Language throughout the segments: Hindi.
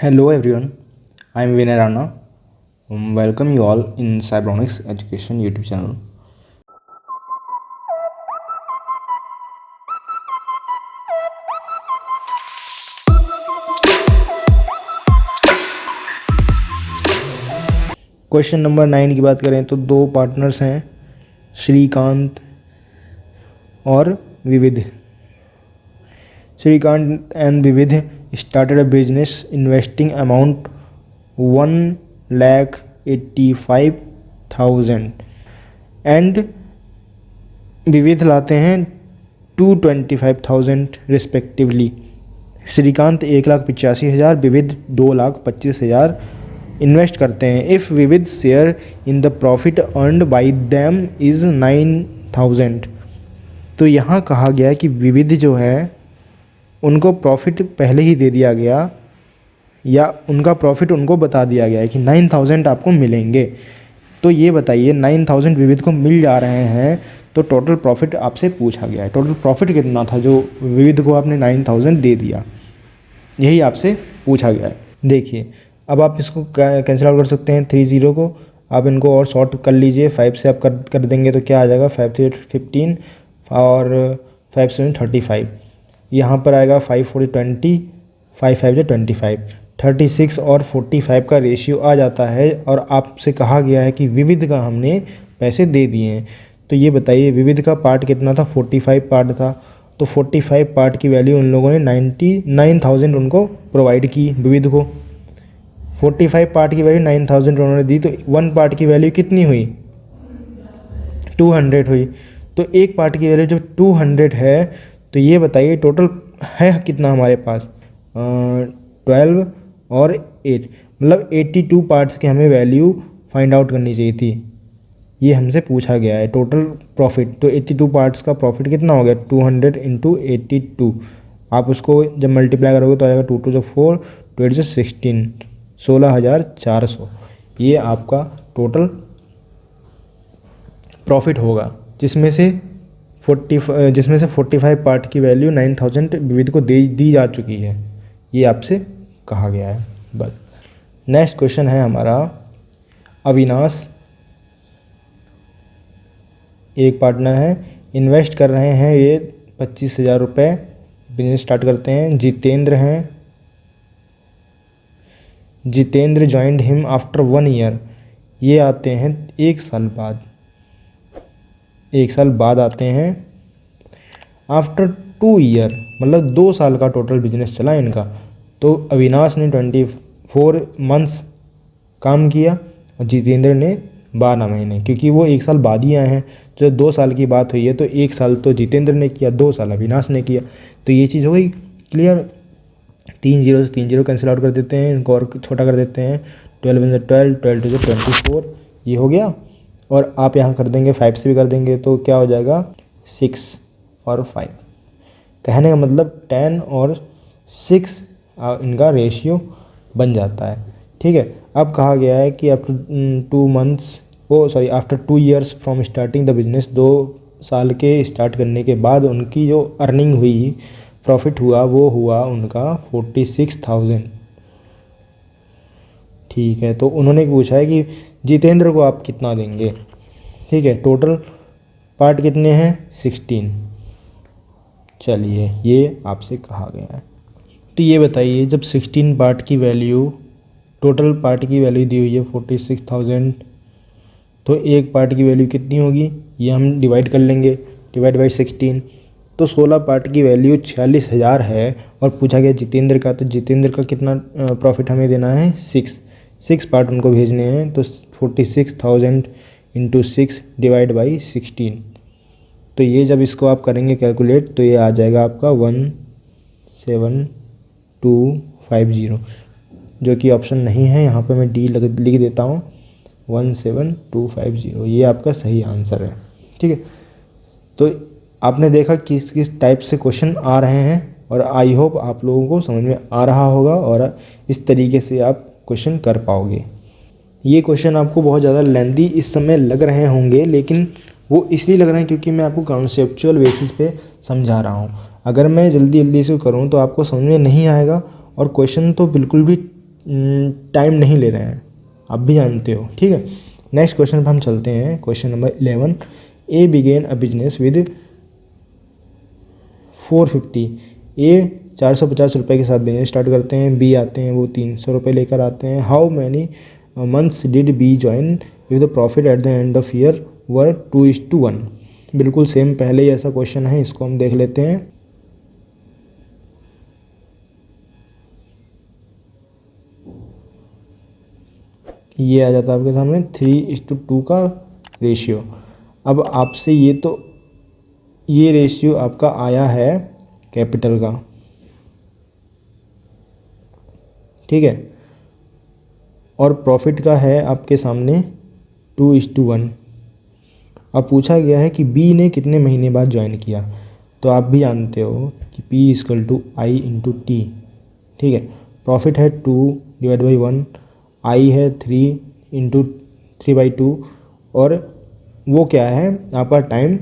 Hello everyone, I am Vinay Rana. Welcome you all in Cyberonics Education YouTube channel. Question number 9 की बात करें तो दो पार्टनर्स हैं, श्रीकांत और विविध. श्रीकांत एंड विविध started a business investing amount 1,85,000 and विविध लाते हैं 225,000 रिस्पेक्टिवली. श्रीकांत 1,85,000, विविध 2,25,000 इन्वेस्ट करते हैं. इफ़ विविध share in the profit earned by them is 9,000. तो यहाँ कहा गया है कि विविध जो है उनको प्रॉफिट पहले ही दे दिया गया या उनका प्रॉफिट उनको बता दिया गया है कि 9,000 आपको मिलेंगे. तो ये बताइए 9,000 विविध को मिल जा रहे हैं तो टोटल प्रॉफिट आपसे पूछा गया है. टोटल प्रॉफिट कितना था जो विविध को आपने 9,000 दे दिया, यही आपसे पूछा गया है. देखिए अब आप इसको कैंसिल आउट कर सकते हैं. 30 को आप इनको और शॉर्ट कर लीजिए. 5 से आप कर देंगे तो क्या आ जाएगा, 5 से 15 और 5 से 35. यहाँ पर आएगा 5 4 20, 5 5 25, 36 और 45 का रेशियो आ जाता है. और आपसे कहा गया है कि विविध का हमने पैसे दे दिए हैं. तो ये बताइए विविध का पार्ट कितना था, 45 पार्ट था. तो 45 पार्ट की वैल्यू उन लोगों ने 99,000 उनको प्रोवाइड की. विविध को 45 पार्ट की वैल्यू 9,000 उन्होंने दी. तो 1 पार्ट की वैल्यू कितनी हुई, 200 हुई. तो एक पार्ट की वैल्यू जब 200 है तो ये बताइए टोटल है कितना हमारे पास, 12 और 8, मतलब 82 पार्ट्स की हमें वैल्यू फाइंड आउट करनी चाहिए थी. ये हमसे पूछा गया है टोटल प्रॉफिट. तो 82 पार्ट्स का प्रॉफिट कितना हो गया, 200 इंटू 82. आप उसको जब मल्टीप्लाई करोगे तो आएगा 2 2 4, 2 8 16, 16,400. ये आपका टोटल प्रॉफिट होगा, जिसमें से 45 पार्ट की वैल्यू 9,000 विविध को दी जा चुकी है. ये आपसे कहा गया है. बस नेक्स्ट क्वेश्चन है हमारा. अविनाश एक पार्टनर है, इन्वेस्ट कर रहे हैं ये 25,000 रुपये, बिजनेस स्टार्ट करते हैं. जितेंद्र हैं, Jitendra joined him after 1 year. ये आते हैं 1 साल बाद, 1 साल बाद आते हैं. आफ्टर 2 ईयर मतलब 2 साल का टोटल बिजनेस चला इनका. तो अविनाश ने 24 मंथ्स काम किया और जितेंद्र ने 12 महीने, क्योंकि वो 1 साल बाद ही आए हैं. जो 2 साल की बात हुई है तो 1 साल तो जितेंद्र ने किया, 2 साल अविनाश ने किया. तो ये चीज़ हो गई क्लियर. 3 0 से 3 0 कैंसिल आउट कर देते हैं, इनको और छोटा कर देते हैं. 12 1 12, 12 2 24, ये हो गया. और आप यहाँ कर देंगे 5 से भी कर देंगे तो क्या हो जाएगा, 6 और 5. कहने का मतलब 10 और 6 इनका रेशियो बन जाता है. ठीक है. अब कहा गया है कि after 2 years from starting the business, 2 साल के स्टार्ट करने के बाद उनकी जो अर्निंग हुई, प्रॉफिट हुआ, वो हुआ उनका 46,000. ठीक है. तो उन्होंने पूछा है कि जितेंद्र को आप कितना देंगे. ठीक है. टोटल पार्ट कितने हैं, 16. चलिए ये आपसे कहा गया है. तो ये बताइए जब 16 पार्ट की वैल्यू, टोटल पार्ट की वैल्यू दी हुई है 46,000, तो एक पार्ट की वैल्यू कितनी होगी, ये हम डिवाइड कर लेंगे, डिवाइड बाई 16. तो 16 पार्ट की वैल्यू 46,000 है और पूछा गया जितेंद्र का. तो जितेंद्र का कितना प्रॉफिट हमें देना है, 6 पार्ट उनको भेजने हैं. तो 46,000 इंटू 6 डिवाइड बाई 16. तो ये जब इसको आप करेंगे कैलकुलेट तो ये आ जाएगा आपका 17250, जो कि ऑप्शन नहीं है. यहाँ पे मैं डी लिख देता हूँ, 17250. ये आपका सही आंसर है. ठीक है. तो आपने देखा किस किस टाइप से क्वेश्चन आ रहे हैं और आई होप आप लोगों को समझ में आ रहा होगा और इस तरीके से आप क्वेश्चन कर पाओगे. ये क्वेश्चन आपको बहुत ज़्यादा लेंदी इस समय लग रहे होंगे, लेकिन वो इसलिए लग रहे हैं क्योंकि मैं आपको कॉन्सेप्चुअल बेसिस पे समझा रहा हूँ. अगर मैं जल्दी से करूँ तो आपको समझ में नहीं आएगा और क्वेश्चन तो बिल्कुल भी टाइम नहीं ले रहे हैं, आप भी जानते हो, ठीक है। नेक्स्ट क्वेश्चन पर हम चलते हैं, question number 11। A began a business with 450। A 450 रुपये के साथ बिजनेस स्टार्ट करते हैं, बी आते हैं वो 300 रुपये लेकर आते हैं। How many months did B join if the profit at the end of year were 2:1। बिल्कुल सेम पहले ही ऐसा क्वेश्चन है, इसको हम देख लेते हैं। ये आ जाता है आपके सामने 3:2 का रेशियो। अब आपसे ये रेशियो आपका आया है कैपिटल का, ठीक है, और प्रॉफिट का है आपके सामने 2:1। अब पूछा गया है कि बी ने कितने महीने बाद ज्वाइन किया, तो आप भी जानते हो कि P = I × T, ठीक है। प्रॉफिट है 2/1, I है 3 × 3/2, और वो क्या है आपका टाइम,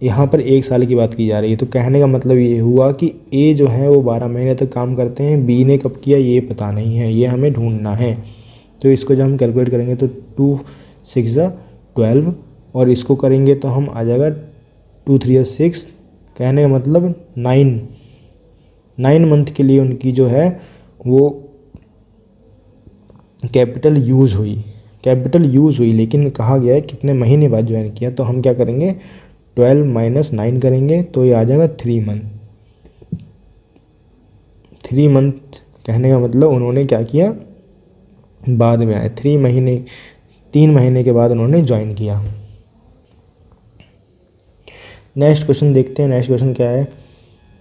यहाँ पर 1 साल की बात की जा रही है। तो कहने का मतलब ये हुआ कि A जो है वो 12 महीने तक काम करते हैं, B ने कब किया ये पता नहीं है, ये हमें ढूंढना है। तो इसको जब हम कैलकुलेट करेंगे तो 2 6 12, और इसको करेंगे तो हम आ जाएगा 2 3 6, कहने का मतलब 9 मंथ के लिए उनकी जो है वो कैपिटल यूज़ हुई, लेकिन कहा गया है कितने महीने बाद ज्वाइन किया। तो हम क्या करेंगे, 12 - 9 करेंगे तो ये आ जाएगा 3 मंथ। 3 मंथ कहने का मतलब उन्होंने क्या किया, बाद में आए 3 महीने के बाद उन्होंने ज्वाइन किया। नेक्स्ट क्वेश्चन देखते हैं। नेक्स्ट क्वेश्चन क्या है,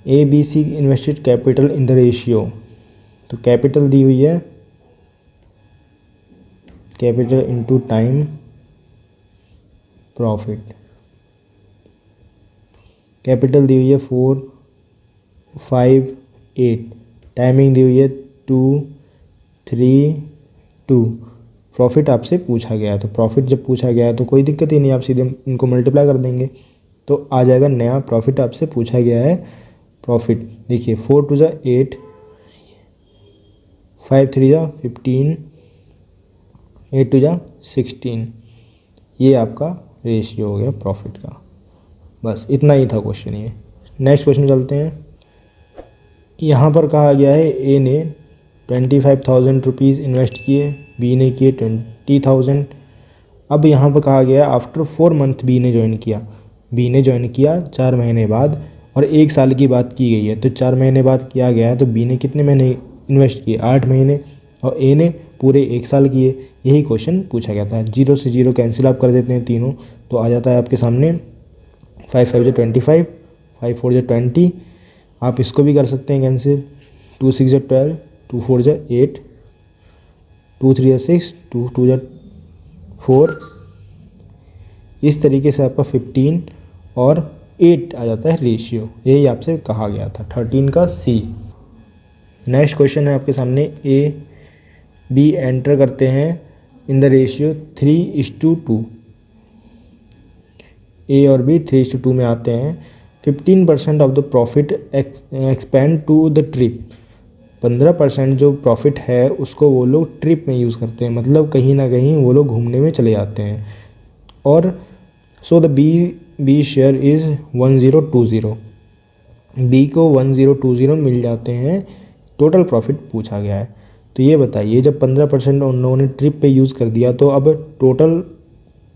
ABC invested capital in the ratio. तो कैपिटल दी हुई है, capital into time profit. Capital दी हुई है 4 5 8, टाइमिंग दी हुई है 2 3 2। प्रॉफिट आपसे पूछा गया है, तो प्रॉफिट जब पूछा गया है तो कोई दिक्कत ही नहीं, आप सीधे इनको मल्टीप्लाई कर देंगे तो आ जाएगा नया प्रॉफिट। आपसे पूछा गया है प्रॉफिट, देखिए 4 2 8, 5 3 15, 8 2 16, ये आपका रेशियो हो गया प्रॉफिट का। बस इतना ही था क्वेश्चन ये। नेक्स्ट क्वेश्चन चलते हैं। यहाँ पर कहा गया है ए ने 25,000 रुपीज़ इन्वेस्ट किए, बी ने किए 20,000। अब यहाँ पर कहा गया है आफ्टर 4 मंथ बी ने ज्वाइन किया 4 महीने बाद, और 1 साल की बात की गई है। तो 4 महीने बाद किया गया है, तो बी ने कितने महीने इन्वेस्ट किए, 8 महीने, और ए ने पूरे 1 साल किए। यही क्वेश्चन पूछा गया था। 0 से 0 कैंसिल आप कर देते हैं तीनों, तो आ जाता है आपके सामने 5 5 25, 5 4 20। आप इसको भी कर सकते हैं कैंसिल, 2 6 12, 2 4 8, 2 3 6, 2 2 4। इस तरीके से आपका 15 और 8 आ जाता है रेशियो। यही आपसे कहा गया था 13 का सी। नेक्स्ट क्वेश्चन है आपके सामने, ए बी एंटर करते हैं इन द रेशियो 3:2। ए और बी 3:2 में आते हैं। 15% of the profit expend to the trip. 15% जो प्रॉफिट है उसको वो लोग ट्रिप में यूज़ करते हैं, मतलब कहीं ना कहीं वो लोग घूमने में चले जाते हैं। और so the B share is 1020। B को 1020 मिल जाते हैं। टोटल प्रॉफिट पूछा गया है, तो ये बताइए जब 15% उन लोगों ने ट्रिप पे यूज़ कर दिया तो अब टोटल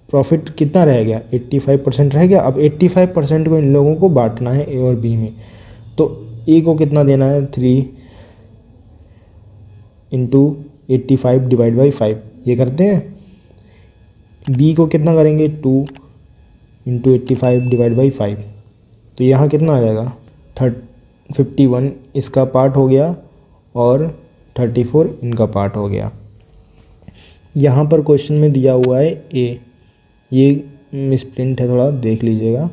प्रॉफिट कितना रह गया, 85% रह गया। अब 85% को इन लोगों को बांटना है ए और बी में। तो ए को कितना देना है, 3 × 85 / 5, ये करते हैं। बी को कितना करेंगे, 2 × 85 / 5, तो यहाँ कितना आ जाएगा, 51 इसका पार्ट हो गया और 34 इनका पार्ट हो गया। यहाँ पर क्वेश्चन में दिया हुआ है ए, ये मिसप्रिंट है, थोड़ा देख लीजिएगा।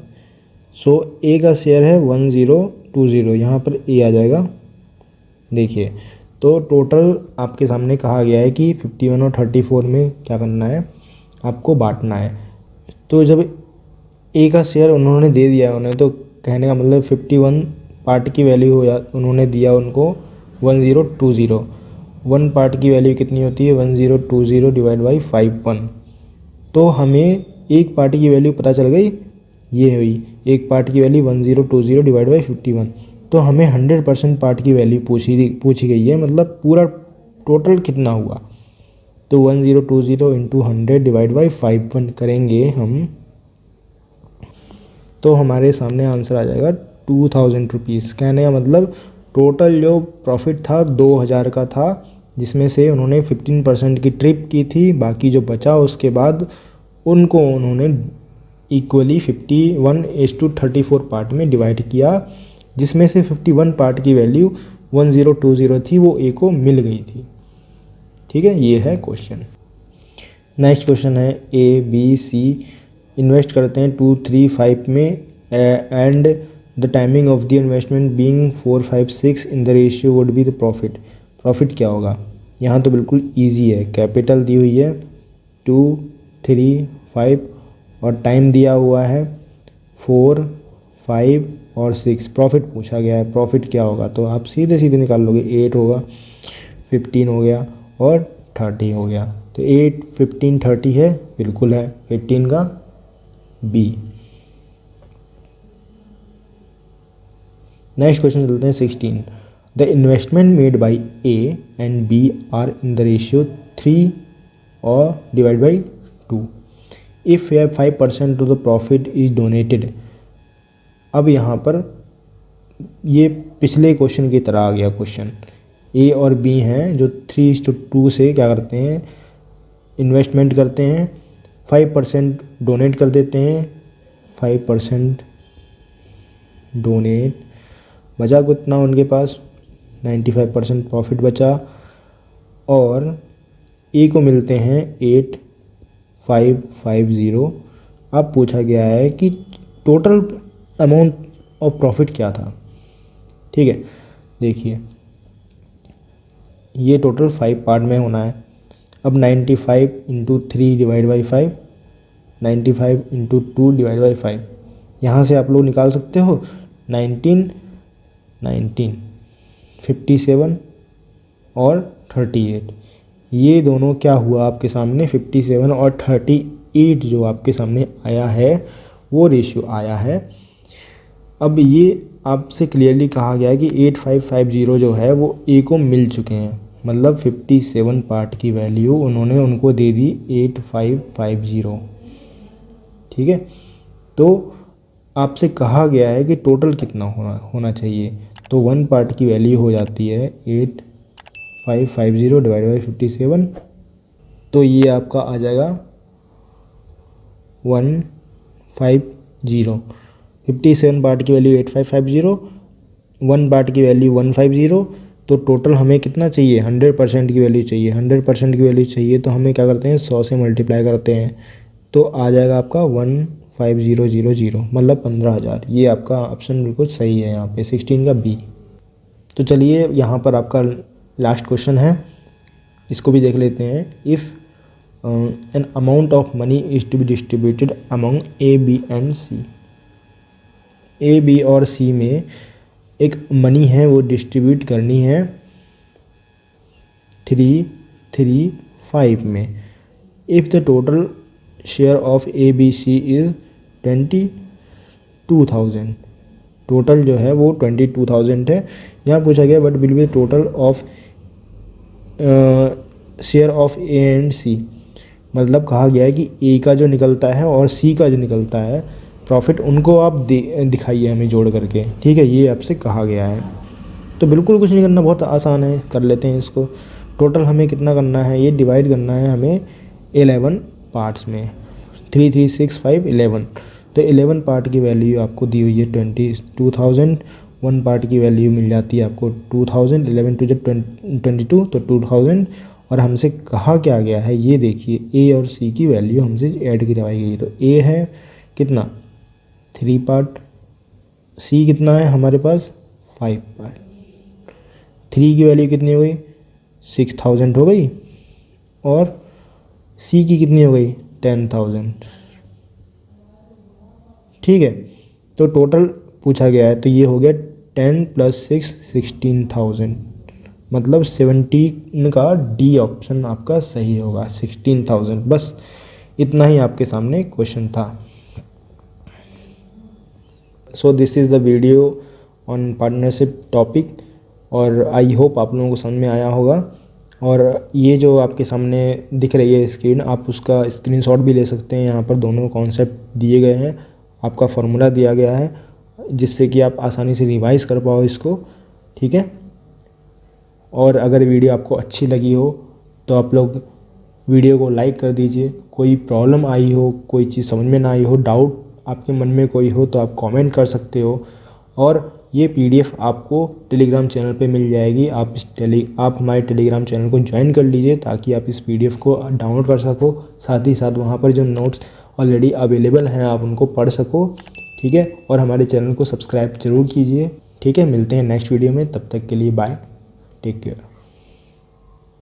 सो ए का शेयर है 1020, यहाँ पर ए आ जाएगा। देखिए तो टोटल आपके सामने कहा गया है कि 51 और 34 में क्या करना है, आपको बांटना है। तो जब ए का शेयर उन्होंने दे दिया है उन्हें, तो कहने का मतलब 51 पार्ट की वैल्यू हो जा, उन्होंने दिया उनको 1020, वन पार्ट की वैल्यू कितनी होती है 1020 डिवाइड बाई 51। तो हमें एक पार्ट की वैल्यू पता चल गई, ये हुई एक पार्ट की वैल्यू 1020 डिवाइड बाई 51। तो हमें 100% पार्ट की वैल्यू पूछी गई है, मतलब पूरा टोटल कितना हुआ। तो 1020 इंटू 100 डिवाइड बाई 51 करेंगे हम, तो हमारे सामने आंसर आ जाएगा 2000 रुपीज़। कहने का मतलब टोटल जो प्रॉफिट था 2000 का था, जिसमें से उन्होंने 15% की ट्रिप की थी, बाकी जो बचा उसके बाद उनको उन्होंने इक्वली 51:34 पार्ट में डिवाइड किया, जिसमें से 51 पार्ट की वैल्यू 1020 थी, वो ए को मिल गई थी। ठीक है, ये है क्वेश्चन। नेक्स्ट क्वेश्चन है ए बी सी इन्वेस्ट करते हैं 2, 3, 5 में and the timing of the investment being 4, 5, 6 in the ratio would be the profit. Profit क्या होगा? यहाँ तो बिल्कुल इजी है, कैपिटल दी हुई है 2, 3, 5 और टाइम दिया हुआ है 4, 5 और 6। प्रॉफिट पूछा गया है, प्रॉफिट क्या होगा? तो आप सीधे सीधे निकाल लोगे, 8 होगा, 15 हो गया और 30 हो गया। तो 8, 15, 30 है, बिल्कुल है 18 का बी। नेक्स्ट क्वेश्चन चलते हैं 16। The investment made by A and B are in the ratio 3 और divide by 2 if 5% to the profit is donated. अब यहाँ पर ये पिछले क्वेश्चन की तरह आ गया क्वेश्चन। ए और बी हैं जो 3:2 से क्या करते हैं, इन्वेस्टमेंट करते हैं, 5% डोनेट कर देते हैं, 5% डोनेट, बचा कितना उनके पास 95% प्रॉफिट बचा, और ए को मिलते हैं 8550। अब पूछा गया है कि टोटल अमाउंट ऑफ प्रॉफिट क्या था। ठीक है, देखिए ये टोटल 5 पार्ट में होना है। अब 95 into 3 divide by 5, 95 into 2 divide by 5, यहाँ से आप लोग निकाल सकते हो 19, 57 और 38। ये दोनों क्या हुआ आपके सामने, 57 और 38 जो आपके सामने आया है वो रेशियो आया है। अब ये आपसे क्लियरली कहा गया है कि 8550 जो है वो ए को मिल चुके हैं, मतलब 57 पार्ट की वैल्यू उन्होंने उनको दे दी 8550। ठीक है, तो आपसे कहा गया है कि टोटल कितना होना चाहिए। तो वन पार्ट की वैल्यू हो जाती है 8550 डिवाइड बाई 57। तो ये आपका आ जाएगा 150। 57 पार्ट की वैल्यू 8550, वन पार्ट की वैल्यू 150। तो टोटल हमें कितना चाहिए, 100% की वैल्यू चाहिए। 100% की वैल्यू चाहिए तो हमें क्या करते हैं, 100 से मल्टीप्लाई करते हैं, तो आ जाएगा आपका 15000, मतलब 15000। ये आपका ऑप्शन बिल्कुल सही है यहाँ पे, 16 का बी। तो चलिए यहाँ पर आपका लास्ट क्वेश्चन है, इसको भी देख लेते हैं। If an amount of money is to be distributed among A B and C. A B और सी में एक मनी है वो डिस्ट्रीब्यूट करनी है 3, 3, 5 में। If the total share of A B C is 22,000। Total जो है वो 22,000 है। यहाँ पूछा गया what will be total of share of A and C, मतलब कहा गया है कि ए का जो निकलता है और सी का जो निकलता है प्रॉफिट, उनको आप दिखाइए हमें जोड़ करके। ठीक है, ये आपसे कहा गया है। तो बिल्कुल कुछ नहीं करना, बहुत आसान है, कर लेते हैं इसको। टोटल हमें कितना करना है, ये डिवाइड करना है हमें 11 पार्ट्स में, 3, 3, 6, 5, 11। तो 11 पार्ट की वैल्यू आपको दी हुई है 22,000। वन पार्ट की वैल्यू मिल जाती है आपको 2000, 11 टू 22 तो 2000। और हमसे कहा क्या गया है, ये देखिए ए और सी की वैल्यू हमसे ऐड करवाई गई। तो ए है कितना 3 पार्ट, सी कितना है हमारे पास 5 पार्ट। 3 की वैल्यू कितनी हो गई 6000 हो गई, और सी की कितनी हो गई 10,000। ठीक है, तो टोटल पूछा गया है, तो ये हो गया 10 + 6 16,000, मतलब 17 का डी ऑप्शन आपका सही होगा, 16,000। बस इतना ही आपके सामने क्वेश्चन था। So this is the video on partnership topic, और आई होप आप लोगों को समझ में आया होगा। और ये जो आपके सामने दिख रही है स्क्रीन, आप उसका स्क्रीनशॉट भी ले सकते हैं। यहाँ पर दोनों कॉन्सेप्ट दिए गए हैं, आपका फॉर्मूला दिया गया है, जिससे कि आप आसानी से रिवाइज़ कर पाओ इसको, ठीक है। और अगर वीडियो आपको अच्छी लगी हो तो आप लोग वीडियो को लाइक कर दीजिए। कोई प्रॉब्लम आई हो, कोई चीज़ समझ में ना आई हो, डाउट आपके मन में कोई हो तो आप कमेंट कर सकते हो। और ये पीडीएफ आपको टेलीग्राम चैनल पे मिल जाएगी। आप हमारे टेलीग्राम चैनल को ज्वाइन कर लीजिए ताकि आप इस पीडीएफ को डाउनलोड कर सको। साथ ही साथ वहाँ पर जो नोट्स ऑलरेडी अवेलेबल हैं आप उनको पढ़ सको, ठीक है। और हमारे चैनल को सब्सक्राइब जरूर कीजिए, ठीक है। मिलते हैं नेक्स्ट वीडियो में, तब तक के लिए बाय, टेक केयर।